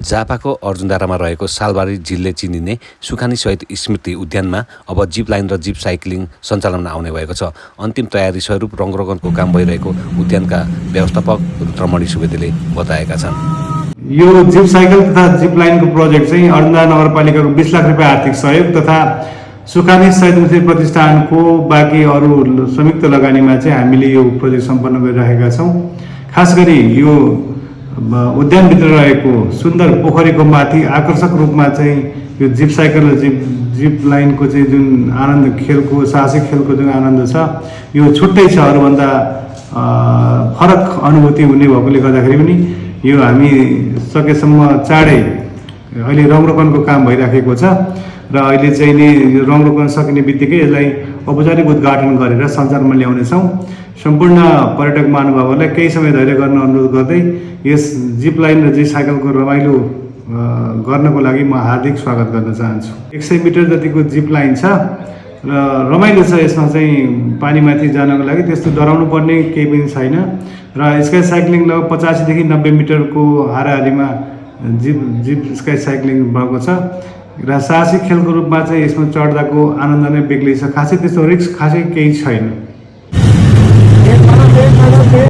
झापाको अर्जुनधारामा रहेको सालबारी झिलले चिनिने सुखानी शहीद स्मृति उद्यानमा अब जिप लाइन र जिप साइक्लिङ सञ्चालनमा आउने भएको छ। अन्तिम तयारी स्वरूप रङरोगनको काम भइरहेको उद्यानका व्यवस्थापक रुद्रमणि सुवेदीले बताएका छन्। यो जिप साइकल तथा जिप लाइनको प्रोजेक्ट चाहिँ अर्जुनधारा नगरपालिकाको 20 लाख रुपियाँ आर्थिक सहयोग तथा सुखानी शहीद स्मृति प्रतिष्ठानको बाँकी अरू संयुक्त लगानीमा चाहिँ हामीले यो प्रोजेक्ट सम्पन्न गरिरहेका छौँ। खास गरी यो उद्यानभित्र रहेको सुन्दर पोखरीको माथि आकर्षक रूपमा चाहिँ यो जिप साइकल र जिप लाइनको चाहिँ जुन आनन्द खेलको साहसिक खेलको जुन आनन्द छ यो छुट्टै छ। अरूभन्दा फरक अनुभूति हुने भएकोले गर्दाखेरि पनि यो हामी सकेसम्म चाँडै अहिले रङरोगनको काम भइराखेको छ र अहिले चाहिँ नि रङरोगन सकिने बित्तिकै यसलाई औपचारिक उद्घाटन गरेर सञ्चारमा ल्याउनेछौँ। सम्पूर्ण पर्यटक महानुभावहरूलाई केही समय धैर्य गर्न अनुरोध गर्दै यस जिप लाइन र जिप साइकलको रमाइलो गर्नको लागि म हार्दिक स्वागत गर्न चाहन्छु। 100 मिटर जतिको जिप लाइन छ र रमाइलो छ। यसमा चाहिँ पानीमाथि जानको लागि त्यस्तो डराउनु पर्ने केही पनि छैन र स्काई साइक्लिङ लगभग 85 देखि 90 मिटरको हाराहारीमा जिप स्काई साइक्लिङ भएको छ र साहसिक खेलको रूपमा चाहिँ यसमा चढ्दाको आनन्द नै बेग्लै छ। खासै त्यस्तो रिस्क खासै केही छैन।